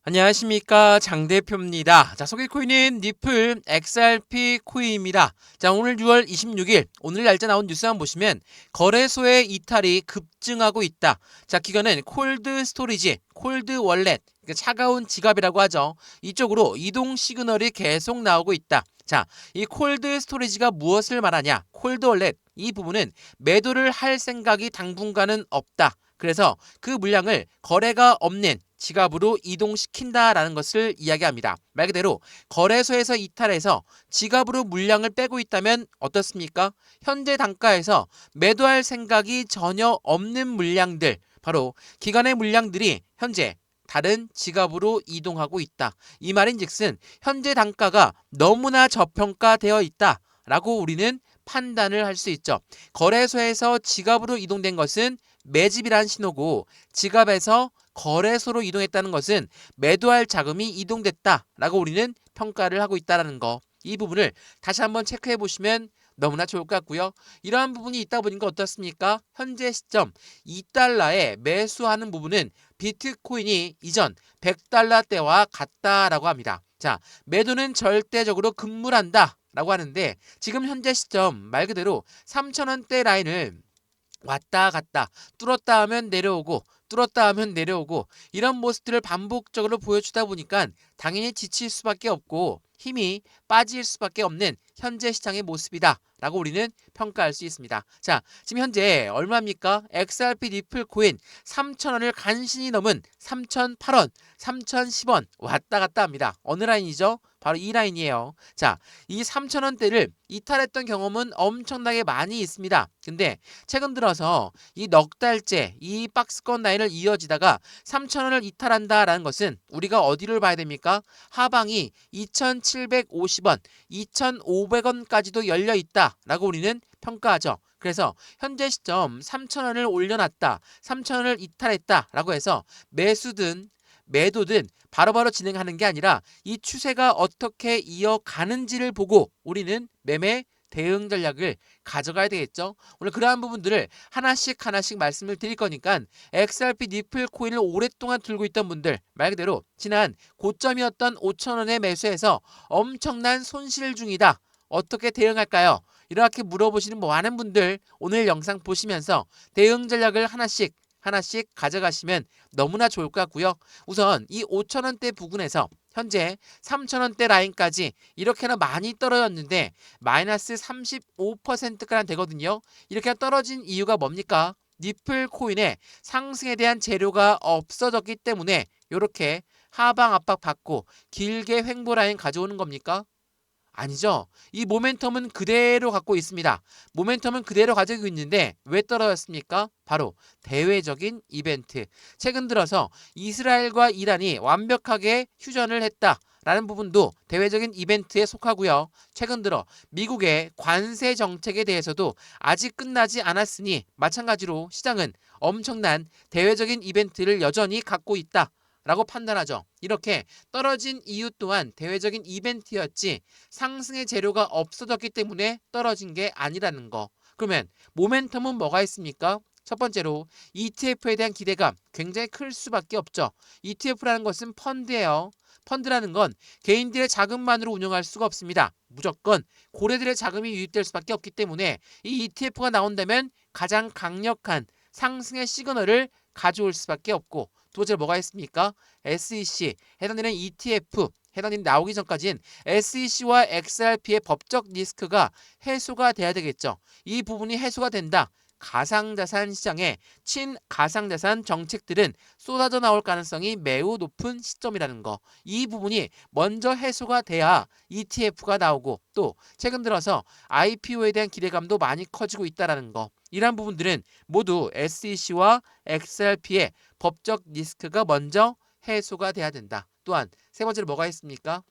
안녕하십니까, 장 대표입니다. 자, 소개 코인은 니플 XRP 코인입니다. 자, 오늘 6월 26일 오늘 날짜 나온 뉴스 한번 보시면 거래소의 이탈이 급증하고 있다. 자, 기관은 콜드 스토리지, 콜드 월렛, 그러니까 차가운 지갑이라고 하죠. 이쪽으로 이동 시그널이 계속 나오고 있다. 자, 이 콜드 스토리지가 무엇을 말하냐? 콜드 월렛 이 부분은 매도를 할 생각이 당분간은 없다. 그래서 그 물량을 거래가 없는 지갑으로 이동시킨다라는 것을 이야기합니다. 말 그대로 거래소에서 이탈해서 지갑으로 물량을 빼고 있다면 어떻습니까? 현재 단가에서 매도할 생각이 전혀 없는 물량들, 바로 기관의 물량들이 현재 다른 지갑으로 이동하고 있다. 이 말인즉슨 현재 단가가 너무나 저평가되어 있다 라고 우리는 판단을 할 수 있죠. 거래소에서 지갑으로 이동된 것은 매집이란 신호고, 지갑에서 거래소로 이동했다는 것은 매도할 자금이 이동됐다라고 우리는 평가를 하고 있다는 거. 이 부분을 다시 한번 체크해 보시면 너무나 좋을 것 같고요. 이러한 부분이 있다 보니까 어떻습니까? 현재 시점 2달러에 매수하는 부분은 비트코인이 이전 100달러 때와 같다라고 합니다. 자, 매도는 절대적으로 급물한다 라고 하는데, 지금 현재 시점 말 그대로 3,000원대 라인을 왔다 갔다 뚫었다 하면 내려오고 뚫었다 하면 내려오고, 이런 모습들을 반복적으로 보여주다 보니까 당연히 지칠 수밖에 없고 힘이 빠질 수밖에 없는 현재 시장의 모습이다 라고 우리는 평가할 수 있습니다. 자, 지금 현재 얼마입니까? XRP 리플 코인 3,000원을 간신히 넘은 3,008원, 3,010원 왔다 갔다 합니다. 어느 라인이죠? 바로 이 라인이에요. 자, 이 3,000원대를 이탈했던 경험은 엄청나게 많이 있습니다. 근데 최근 들어서 이 넉 달째 이 박스권 라인을 이어지다가 3,000원을 이탈한다라는 것은 우리가 어디를 봐야 됩니까? 하방이 2,750원, 2,500원까지도 열려 있다라고 우리는 평가하죠. 그래서 현재 시점 3,000원을 올려놨다, 3,000원을 이탈했다라고 해서 매수든 매도든 바로바로 진행하는 게 아니라 이 추세가 어떻게 이어가는지를 보고 우리는 매매 대응 전략을 가져가야 되겠죠. 오늘 그러한 부분들을 하나씩 말씀을 드릴 거니까, XRP 니플 코인을 오랫동안 들고 있던 분들, 말 그대로 지난 고점이었던 5,000원에 매수해서 엄청난 손실 중이다. 어떻게 대응할까요? 이렇게 물어보시는 많은 분들, 오늘 영상 보시면서 대응 전략을 하나씩 가져가시면 너무나 좋을 것 같고요. 우선 이 5,000원대 부근에서 현재 3,000원대 라인까지 이렇게나 많이 떨어졌는데 마이너스 35%가량 되거든요. 이렇게 떨어진 이유가 뭡니까? 니플 코인의 상승에 대한 재료가 없어졌기 때문에 이렇게 하방 압박 받고 길게 횡보 라인 가져오는 겁니까? 아니죠. 이 모멘텀은 그대로 갖고 있습니다. 모멘텀은 그대로 가지고 있는데 왜 떨어졌습니까? 바로 대외적인 이벤트. 최근 들어서 이스라엘과 이란이 완벽하게 휴전을 했다라는 부분도 대외적인 이벤트에 속하고요. 최근 들어 미국의 관세 정책에 대해서도 아직 끝나지 않았으니 마찬가지로 시장은 엄청난 대외적인 이벤트를 여전히 갖고 있다 라고 판단하죠. 이렇게 떨어진 이유 또한 대외적인 이벤트였지 상승의 재료가 없어졌기 때문에 떨어진 게 아니라는 거. 그러면 모멘텀은 뭐가 있습니까? 첫 번째로 ETF에 대한 기대감 굉장히 클 수밖에 없죠. ETF라는 것은 펀드예요. 펀드라는 건 개인들의 자금만으로 운영할 수가 없습니다. 무조건 고래들의 자금이 유입될 수밖에 없기 때문에 이 ETF가 나온다면 가장 강력한 상승의 시그널을 가져올 수밖에 없고, 두 번째로 뭐가 있습니까? SEC, 해당되는 ETF, 해당되는 나오기 전까지는 SEC와 XRP의 법적 리스크가 해소가 돼야 되겠죠. 이 부분이 해소가 된다. 가상자산 시장에 친가상자산 정책들은 쏟아져 나올 가능성이 매우 높은 시점이라는 거. 이 부분이 먼저 해소가 돼야 ETF가 나오고, 또 최근 들어서 IPO에 대한 기대감도 많이 커지고 있다는 거. 이러한 부분들은 모두 SEC와 XRP의 법적 리스크가 먼저 해소가 돼야 된다. 또한 세 번째로 뭐가 있습니까?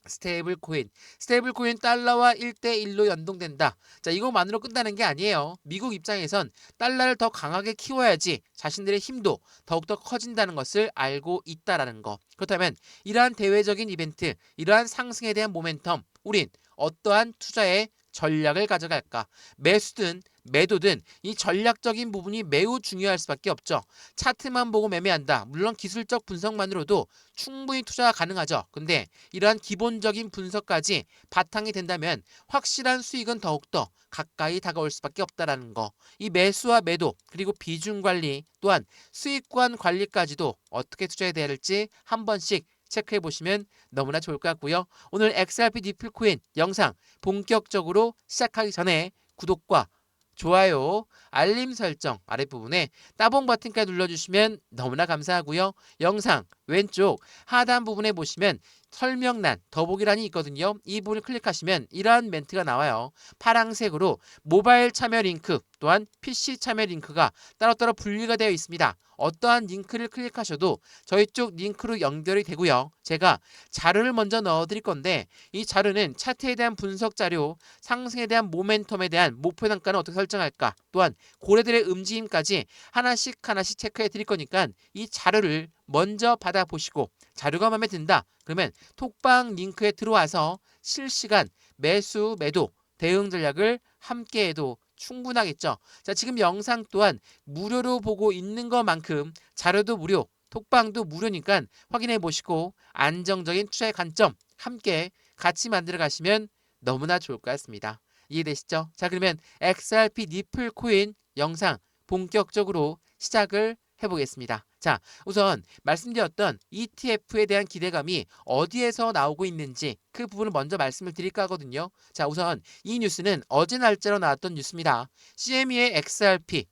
스테이블 코인. 스테이블 코인 달러와 1대1로 연동된다. 자, 이것만으로 끝나는 게 아니에요. 미국 입장에선 달러를 더 강하게 키워야지 자신들의 힘도 더욱더 커진다는 것을 알고 있다라는 거. 그렇다면 이러한 대외적인 이벤트, 이러한 상승에 대한 모멘텀, 우린 어떠한 투자의 전략을 가져갈까? 매수든 매도든 이 전략적인 부분이 매우 중요할 수밖에 없죠. 차트만 보고 매매한다. 물론 기술적 분석만으로도 충분히 투자가 가능하죠. 근데 이러한 기본적인 분석까지 바탕이 된다면 확실한 수익은 더욱더 가까이 다가올 수밖에 없다라는 거. 이 매수와 매도 그리고 비중 관리 또한 수익관 관리까지도 어떻게 투자해야 될지 한 번씩 체크해 보시면 너무나 좋을 것 같고요. 오늘 XRP 니플코인 영상 본격적으로 시작하기 전에 구독과 좋아요, 알림 설정 아랫부분에 따봉 버튼까지 눌러주시면 너무나 감사하고요. 영상 왼쪽 하단 부분에 보시면 설명란, 더보기란이 있거든요. 이 부분을 클릭하시면 이러한 멘트가 나와요. 파란색으로 모바일 참여 링크 또한 PC 참여 링크가 따로따로 분리가 되어 있습니다. 어떠한 링크를 클릭하셔도 저희 쪽 링크로 연결이 되고요. 제가 자료를 먼저 넣어드릴 건데 이 자료는 차트에 대한 분석 자료, 상승에 대한 모멘텀에 대한 목표 단가는 어떻게 설정할까, 또한 고래들의 움직임까지 하나씩 체크해 드릴 거니까 이 자료를 먼저 받아보시고 자료가 마음에 든다. 그러면 톡방 링크에 들어와서 실시간 매수, 매도, 대응 전략을 함께해도 충분하겠죠. 자, 지금 영상 또한 무료로 보고 있는 것만큼 자료도 무료, 톡방도 무료니까 확인해 보시고 안정적인 투자의 관점 함께 같이 만들어 가시면 너무나 좋을 것 같습니다. 이해되시죠? 자, 그러면 XRP 니플 코인 영상 본격적으로 시작을 해보겠습니다. 자, 우선 말씀드렸던 ETF에 대한 기대감이 어디에서 나오고 있는지 그 부분을 먼저 말씀을 드릴까 하거든요. 자, 우선 이 뉴스는 어제 날짜로 나왔던 뉴스입니다. CME의 XRP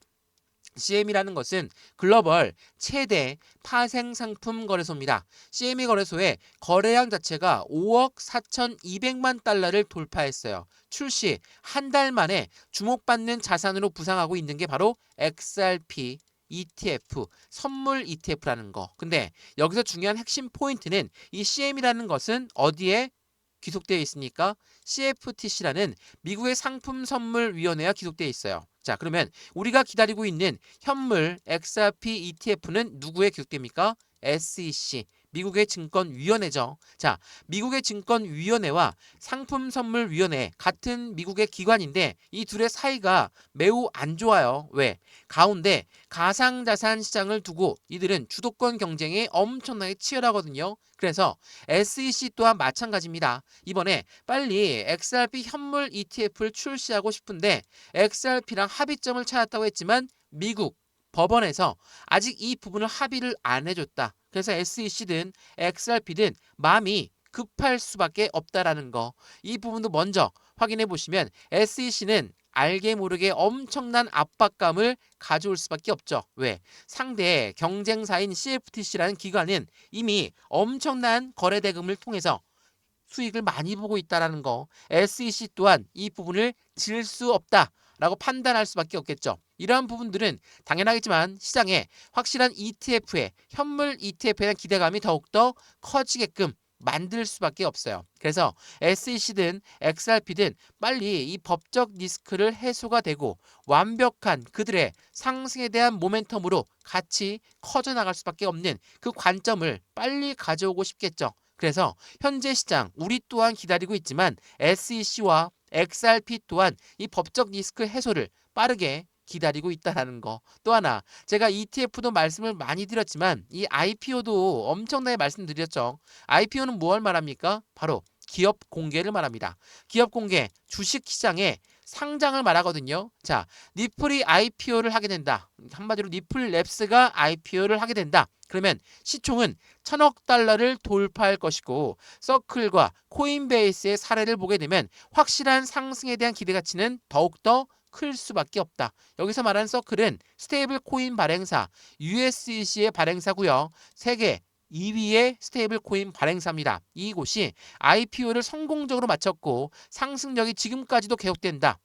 CM이라는 것은 글로벌 최대 파생 상품 거래소입니다. CME 거래소의 거래량 자체가 5억 4,200만 달러를 돌파했어요. 출시 한 달 만에 주목받는 자산으로 부상하고 있는 게 바로 XRP ETF, 선물 ETF라는 거. 근데 여기서 중요한 핵심 포인트는 이 CM이라는 것은 어디에 귀속되어 있으니까 CFTC라는 미국의 상품선물위원회가 귀속되어 있어요. 자, 그러면 우리가 기다리고 있는 현물 XRP ETF는 누구에 귀속됩니까? SEC, 미국의 증권위원회죠. 자, 미국의 증권위원회와 상품선물위원회 같은 미국의 기관인데 이 둘의 사이가 매우 안 좋아요. 왜? 가운데 가상자산 시장을 두고 이들은 주도권 경쟁이 엄청나게 치열하거든요. 그래서 SEC 또한 마찬가지입니다. 이번에 빨리 XRP 현물 ETF를 출시하고 싶은데 XRP랑 합의점을 찾았다고 했지만 미국 법원에서 아직 이 부분을 합의를 안 해줬다. 그래서 SEC든 XRP든 마음이 급할 수밖에 없다라는 거. 이 부분도 먼저 확인해 보시면 SEC는 알게 모르게 엄청난 압박감을 가져올 수밖에 없죠. 왜? 상대 경쟁사인 CFTC라는 기관은 이미 엄청난 거래 대금을 통해서 수익을 많이 보고 있다라는 거. SEC 또한 이 부분을 질 수 없다라고 판단할 수밖에 없겠죠. 이러한 부분들은 당연하겠지만 시장에 확실한 ETF에 현물 ETF에 대한 기대감이 더욱더 커지게끔 만들 수밖에 없어요. 그래서 SEC든 XRP든 빨리 이 법적 리스크를 해소가 되고 완벽한 그들의 상승에 대한 모멘텀으로 같이 커져나갈 수밖에 없는 그 관점을 빨리 가져오고 싶겠죠. 그래서 현재 시장 우리 또한 기다리고 있지만 SEC와 XRP 또한 이 법적 리스크 해소를 빠르게 기다리고 있다라는 거. 또 하나 제가 ETF도 말씀을 많이 드렸지만 이 IPO도 엄청나게 말씀드렸죠. IPO는 무엇을 말합니까? 바로 기업 공개를 말합니다. 기업 공개, 주식시장에 상장을 말하거든요. 자, 니플이 IPO를 하게 된다. 한마디로 니플랩스가 IPO를 하게 된다. 그러면 시총은 1,000억 달러를 돌파할 것이고 서클과 코인베이스의 사례를 보게 되면 확실한 상승에 대한 기대 가치는 더욱더 클 수밖에 없다. 여기서 말하는 서클은 스테이블 코인 발행사 USEC의 발행사고요. 세계 2위의 스테이블 코인 발행사입니다. 이곳이 IPO를 성공적으로 마쳤고 상승력이 지금까지도 계속된다.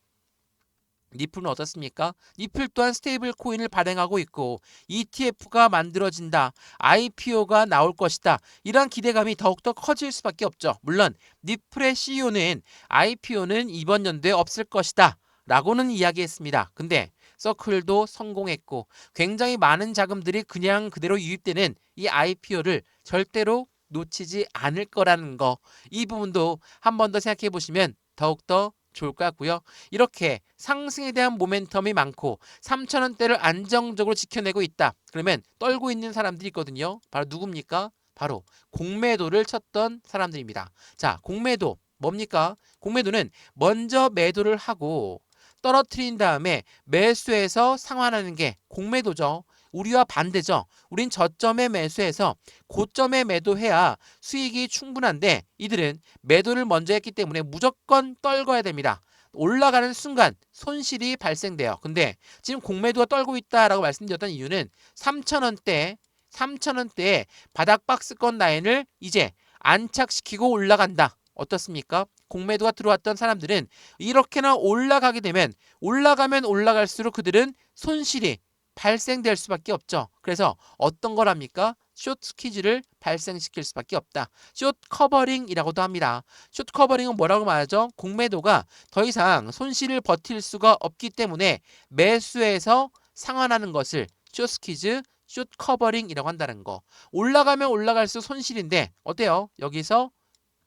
니플은 어떻습니까? 니플 또한 스테이블 코인을 발행하고 있고 ETF가 만들어진다. IPO가 나올 것이다. 이러한 기대감이 더욱더 커질 수밖에 없죠. 물론 니플의 CEO는 IPO는 이번 연도에 없을 것이다. 라고는 이야기했습니다. 근데 서클도 성공했고 굉장히 많은 자금들이 그냥 그대로 유입되는 이 IPO를 절대로 놓치지 않을 거라는 거. 이 부분도 한 번 더 생각해 보시면 더욱더 좋을 것 같고요. 이렇게 상승에 대한 모멘텀이 많고 3,000원대를 안정적으로 지켜내고 있다. 그러면 떨고 있는 사람들이 있거든요. 바로 누굽니까? 바로 공매도를 쳤던 사람들입니다. 자, 공매도 뭡니까? 공매도는 먼저 매도를 하고 떨어뜨린 다음에 매수해서 상환하는 게 공매도죠. 우리와 반대죠. 우린 저점에 매수해서 고점에 매도해야 수익이 충분한데 이들은 매도를 먼저 했기 때문에 무조건 떨궈야 됩니다. 올라가는 순간 손실이 발생돼요. 근데 지금 공매도가 떨고 있다라고 말씀드렸던 이유는 3,000원대에 바닥 박스권 라인을 이제 안착시키고 올라간다. 어떻습니까? 공매도가 들어왔던 사람들은 이렇게나 올라가게 되면 올라가면 올라갈수록 그들은 손실이 발생될 수밖에 없죠. 그래서 어떤 걸 합니까? 숏 스퀴즈를 발생시킬 수밖에 없다. 숏 커버링이라고도 합니다. 숏 커버링은 뭐라고 말하죠? 공매도가 더 이상 손실을 버틸 수가 없기 때문에 매수해서 상환하는 것을 숏 스퀴즈, 숏 커버링이라고 한다는 거. 올라가면 올라갈수록 손실인데 어때요? 여기서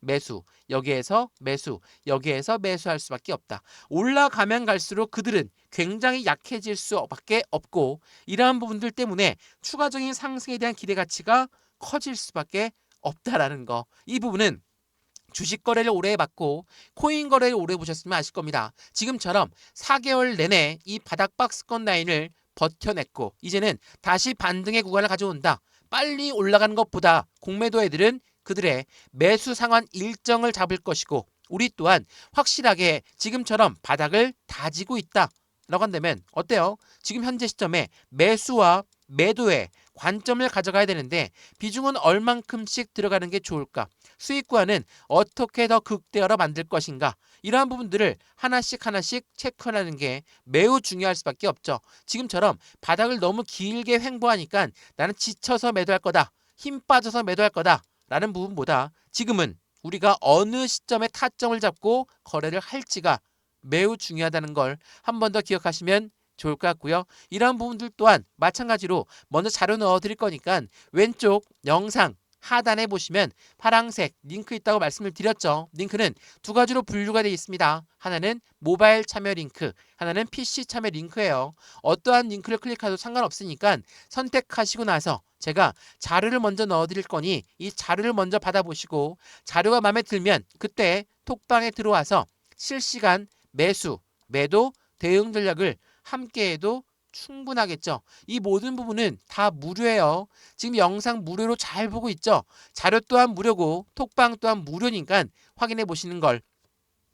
매수, 여기에서 매수, 여기에서 매수할 수밖에 없다. 올라가면 갈수록 그들은 굉장히 약해질 수밖에 없고 이러한 부분들 때문에 추가적인 상승에 대한 기대 가치가 커질 수밖에 없다라는 거. 이 부분은 주식 거래를 오래 해봤고 코인 거래를 오래 보셨으면 아실 겁니다. 지금처럼 4개월 내내 이 바닥 박스권 라인을 버텨냈고 이제는 다시 반등의 구간을 가져온다. 빨리 올라가는 것보다 공매도 애들은 그들의 매수 상환 일정을 잡을 것이고 우리 또한 확실하게 지금처럼 바닥을 다지고 있다 라고 한다면 어때요? 지금 현재 시점에 매수와 매도에 관점을 가져가야 되는데 비중은 얼만큼씩 들어가는 게 좋을까? 수익 구간은 어떻게 더 극대화로 만들 것인가? 이러한 부분들을 하나씩 체크하는 게 매우 중요할 수밖에 없죠. 지금처럼 바닥을 너무 길게 횡보하니까 나는 지쳐서 매도할 거다. 힘 빠져서 매도할 거다. 라는 부분보다 지금은 우리가 어느 시점에 타점을 잡고 거래를 할지가 매우 중요하다는 걸 한 번 더 기억하시면 좋을 것 같고요. 이러한 부분들 또한 마찬가지로 먼저 자료 넣어 드릴 거니까 왼쪽 영상 하단에 보시면 파란색 링크 있다고 말씀을 드렸죠. 링크는 두 가지로 분류가 되어 있습니다. 하나는 모바일 참여 링크, 하나는 PC 참여 링크예요. 어떠한 링크를 클릭해도 상관없으니까 선택하시고 나서 제가 자료를 먼저 넣어 드릴 거니 이 자료를 먼저 받아보시고 자료가 마음에 들면 그때 톡방에 들어와서 실시간 매수, 매도, 대응 전략을 함께해도 충분하겠죠. 이 모든 부분은 다 무료예요. 지금 영상 무료로 잘 보고 있죠. 자료 또한 무료고 톡방 또한 무료니까 확인해 보시는 걸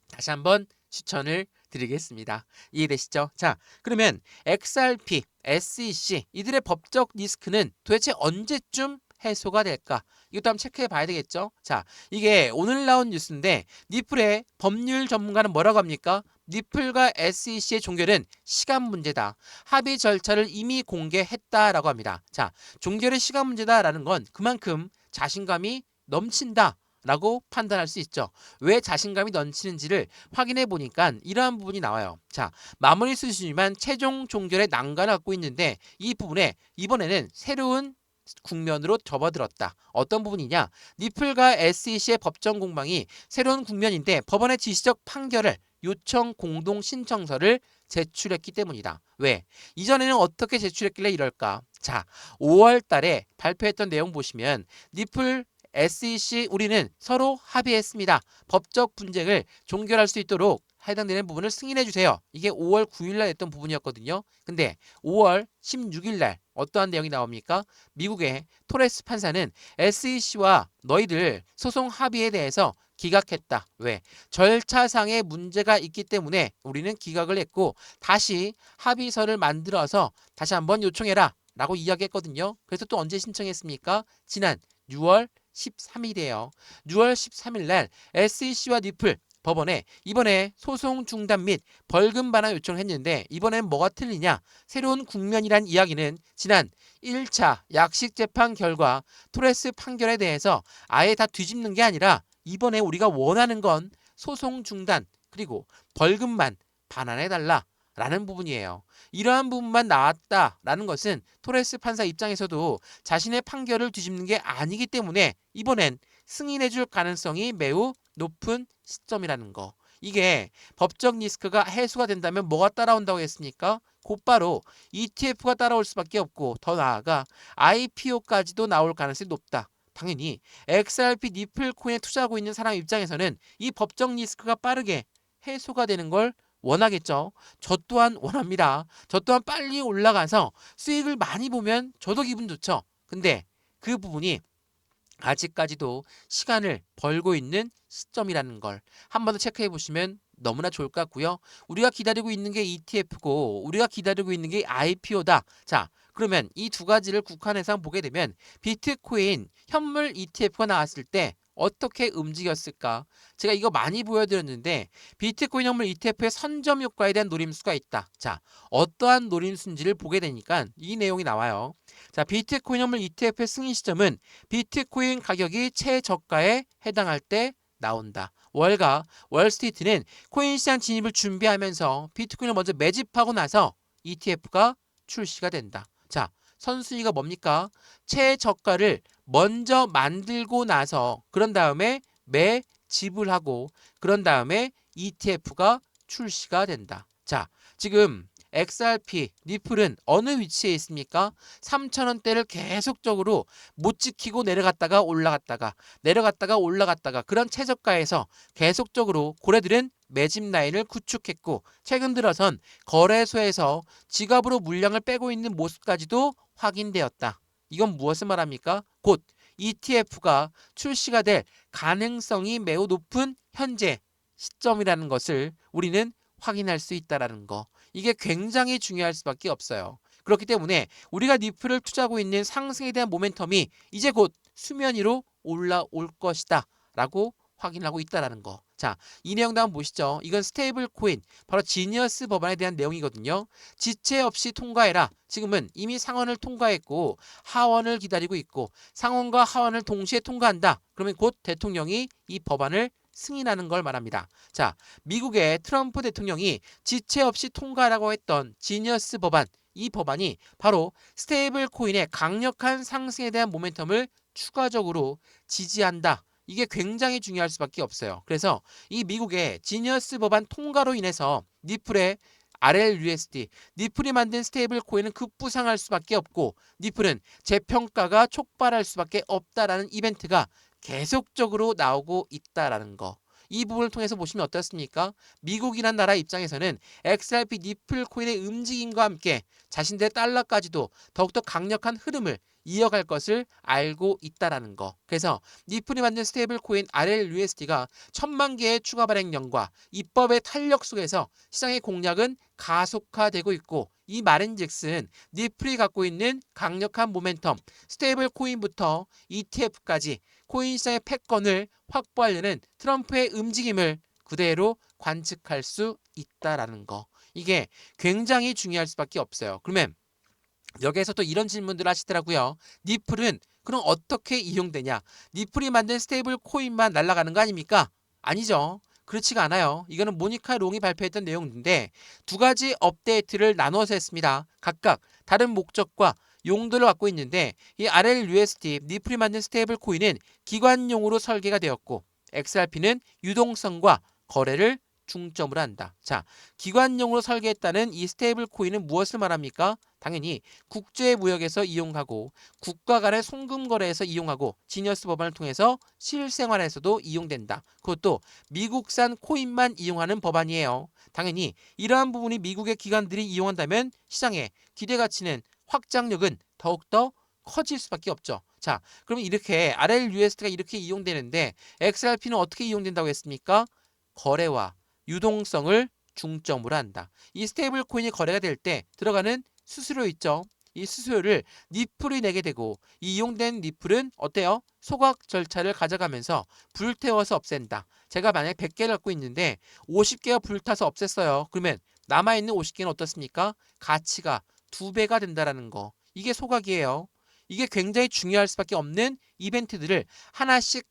다시 한번 추천을 드리겠습니다. 이해되시죠? 자, 그러면 XRP, SEC 이들의 법적 리스크는 도대체 언제쯤 해소가 될까? 이것도 한번 체크해 봐야 되겠죠? 자, 이게 오늘 나온 뉴스인데 니플의 법률 전문가는 뭐라고 합니까? 니플과 SEC의 종결은 시간 문제다. 합의 절차를 이미 공개했다라고 합니다. 자, 종결의 시간 문제다라는 건 그만큼 자신감이 넘친다. 라고 판단할 수 있죠. 왜 자신감이 넘치는지를 확인해 보니까 이러한 부분이 나와요. 자, 마무리 수준이지만 최종 종결의 난관을 갖고 있는데 이 부분에 이번에는 새로운 국면으로 접어들었다. 어떤 부분이냐? 니플과 SEC의 법정 공방이 새로운 국면인데 법원의 지시적 판결을 요청 공동 신청서를 제출했기 때문이다. 왜? 이전에는 어떻게 제출했길래 이럴까? 자, 5월 달에 발표했던 내용 보시면 니플 SEC 우리는 서로 합의했습니다. 법적 분쟁을 종결할 수 있도록 해당되는 부분을 승인해 주세요. 이게 5월 9일 날 했던 부분이었거든요. 근데 5월 16일 날 어떠한 내용이 나옵니까? 미국의 토레스 판사는 SEC와 너희들 소송 합의에 대해서 기각했다. 왜? 절차상의 문제가 있기 때문에 우리는 기각을 했고 다시 합의서를 만들어서 다시 한번 요청해라 라고 이야기했거든요. 그래서 또 언제 신청했습니까? 지난 6월 13일이에요. 6월 13일 날 SEC와 니플 법원에 이번에 소송 중단 및 벌금 반환 요청을 했는데 이번엔 뭐가 틀리냐? 새로운 국면이란 이야기는 지난 1차 약식 재판 결과 토레스 판결에 대해서 아예 다 뒤집는 게 아니라 이번에 우리가 원하는 건 소송 중단 그리고 벌금만 반환해달라 라는 부분이에요. 이러한 부분만 나왔다라는 것은 토레스 판사 입장에서도 자신의 판결을 뒤집는 게 아니기 때문에 이번엔 승인해줄 가능성이 매우 높은 시점이라는 거. 이게 법적 리스크가 해소가 된다면 뭐가 따라온다고 했습니까? 곧바로 ETF가 따라올 수밖에 없고 더 나아가 IPO까지도 나올 가능성이 높다. 당연히 XRP 니플 코인에 투자하고 있는 사람 입장에서는 이 법적 리스크가 빠르게 해소가 되는 걸 원하겠죠. 저 또한 원합니다. 저 또한 빨리 올라가서 수익을 많이 보면 저도 기분 좋죠. 근데 그 부분이 아직까지도 시간을 벌고 있는 시점이라는 걸 한 번 더 체크해 보시면 너무나 좋을 것 같고요. 우리가 기다리고 있는 게 ETF고 우리가 기다리고 있는 게 IPO다. 자, 그러면 이 두 가지를 국한해서 보게 되면 비트코인 현물 ETF가 나왔을 때 어떻게 움직였을까? 제가 이거 많이 보여드렸는데 비트코인 현물 ETF의 선점 효과에 대한 노림수가 있다. 자, 어떠한 노림수인지를 보게 되니까 이 내용이 나와요. 자, 비트코인 현물 ETF의 승인 시점은 비트코인 가격이 최저가에 해당할 때 나온다. 월가 월스트리트는 코인 시장 진입을 준비하면서 비트코인을 먼저 매집하고 나서 ETF가 출시가 된다. 자, 선순위가 뭡니까? 최저가를 먼저 만들고 나서 그런 다음에 매집을 하고 그런 다음에 ETF가 출시가 된다. 자, 지금 XRP, 니플은 어느 위치에 있습니까? 3,000원대를 계속적으로 못 지키고 내려갔다가 올라갔다가 그런 최저가에서 계속적으로 고래들은 매집 라인을 구축했고 최근 들어선 거래소에서 지갑으로 물량을 빼고 있는 모습까지도 확인되었다. 이건 무엇을 말합니까? 곧 ETF가 출시가 될 가능성이 매우 높은 현재 시점이라는 것을 우리는 확인할 수 있다는 거. 이게 굉장히 중요할 수밖에 없어요. 그렇기 때문에 우리가 니플을 투자하고 있는 상승에 대한 모멘텀이 이제 곧 수면 위로 올라올 것이다 라고 확인하고 있다는 거. 자, 이 내용도 한번 보시죠. 이건 스테이블 코인, 바로 지니어스 법안에 대한 내용이거든요. 지체 없이 통과해라. 지금은 이미 상원을 통과했고 하원을 기다리고 있고 상원과 하원을 동시에 통과한다. 그러면 곧 대통령이 이 법안을 승인하는 걸 말합니다. 자, 미국의 트럼프 대통령이 지체 없이 통과라고 했던 지니어스 법안, 이 법안이 바로 스테이블 코인의 강력한 상승에 대한 모멘텀을 추가적으로 지지한다. 이게 굉장히 중요할 수밖에 없어요. 그래서 이 미국의 지니어스 법안 통과로 인해서 니플의 RLUSD, 니플이 만든 스테이블 코인은 급부상할 수밖에 없고 니플은 재평가가 촉발할 수밖에 없다라는 이벤트가 계속적으로 나오고 있다라는 거. 이 부분을 통해서 보시면 어떻습니까? 미국이란 나라 입장에서는 XRP 니플 코인의 움직임과 함께 자신들의 달러까지도 더욱더 강력한 흐름을 이어갈 것을 알고 있다라는 거. 그래서 니플이 만든 스테이블 코인 RLUSD가 1,000만 개의 추가 발행량과 입법의 탄력 속에서 시장의 공략은 가속화되고 있고 이 말인즉슨 니플이 갖고 있는 강력한 모멘텀, 스테이블 코인부터 ETF까지 코인 시장의 패권을 확보하려는 트럼프의 움직임을 그대로 관측할 수 있다라는 거. 이게 굉장히 중요할 수밖에 없어요. 그러면 여기에서 또 이런 질문들을 하시더라고요. 니플은 그럼 어떻게 이용되냐? 니플이 만든 스테이블 코인만 날아가는 거 아닙니까? 아니죠. 그렇지가 않아요. 이거는 모니카 롱이 발표했던 내용인데 두 가지 업데이트를 나눠서 했습니다. 각각 다른 목적과 용도를 갖고 있는데 이 RLUSD, 니플이 만든 스테이블 코인은 기관용으로 설계가 되었고 XRP는 유동성과 거래를 중점으로 한다. 자, 기관용으로 설계했다는 이 스테이블 코인은 무엇을 말합니까? 당연히 국제 무역에서 이용하고 국가 간의 송금 거래에서 이용하고 지니어스 법안을 통해서 실생활에서도 이용된다. 그것도 미국산 코인만 이용하는 법안이에요. 당연히 이러한 부분이 미국의 기관들이 이용한다면 시장의 기대 가치는 확장력은 더욱더 커질 수밖에 없죠. 자, 그러면 이렇게 RLUSD가 이렇게 이용되는데 XRP는 어떻게 이용된다고 했습니까? 거래와 유동성을 중점으로 한다. 이 스테이블 코인이 거래가 될 때 들어가는 수수료 있죠. 이 수수료를 니플이 내게 되고 이 이용된 니플은 어때요? 소각 절차를 가져가면서 불태워서 없앤다. 제가 만약에 100개를 갖고 있는데 50개가 불타서 없앴어요. 그러면 남아있는 50개는 어떻습니까? 가치가 2배가 된다라는 거. 이게 소각이에요. 이게 굉장히 중요할 수밖에 없는 이벤트들을 하나씩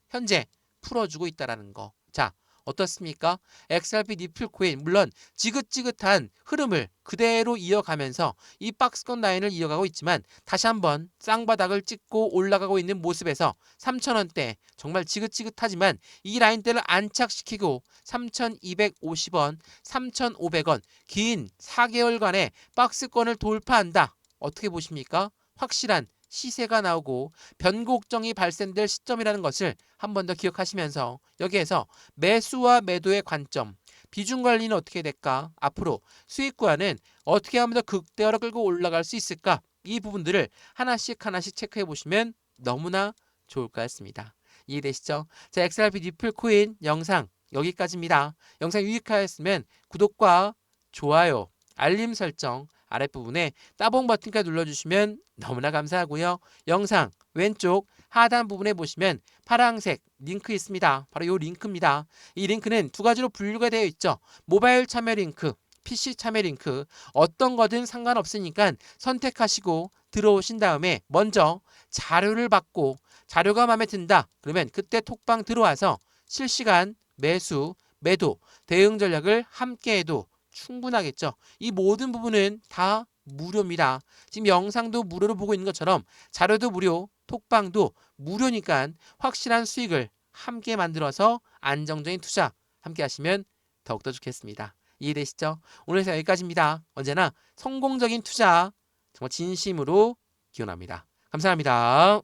현재 풀어주고 있다라는 거. 자, 어떻습니까? XRP 니플 코인 물론 지긋지긋한 흐름을 그대로 이어가면서 이 박스권 라인을 이어가고 있지만 다시 한번 쌍바닥을 찍고 올라가고 있는 모습에서 3,000원대 정말 지긋지긋하지만 이 라인대를 안착시키고 3,250원, 3,500원 긴 4개월간의 박스권을 돌파한다. 어떻게 보십니까? 확실한 시세가 나오고 변곡정이 발생될 시점이라는 것을 한 번 더 기억하시면서 여기에서 매수와 매도의 관점, 비중 관리는 어떻게 될까? 앞으로 수익 구간은 어떻게 하면 더 극대화로 끌고 올라갈 수 있을까? 이 부분들을 하나씩 하나씩 체크해 보시면 너무나 좋을 것 같습니다. 이해되시죠? 자, XRP 니플 코인 영상 여기까지입니다. 영상 유익하였으면 구독과 좋아요, 알림 설정 아랫부분에 따봉 버튼까지 눌러주시면 너무나 감사하고요. 영상 왼쪽 하단 부분에 보시면 파란색 링크 있습니다. 바로 이 링크입니다. 이 링크는 두 가지로 분류가 되어 있죠. 모바일 참여 링크, PC 참여 링크 어떤 거든 상관없으니까 선택하시고 들어오신 다음에 먼저 자료를 받고 자료가 마음에 든다. 그러면 그때 톡방 들어와서 실시간 매수, 매도, 대응 전략을 함께 해도 충분하겠죠. 이 모든 부분은 다 무료입니다. 지금 영상도 무료로 보고 있는 것처럼 자료도 무료, 톡방도 무료니까 확실한 수익을 함께 만들어서 안정적인 투자 함께 하시면 더욱더 좋겠습니다. 이해되시죠? 오늘에서 여기까지입니다. 언제나 성공적인 투자 정말 진심으로 기원합니다. 감사합니다.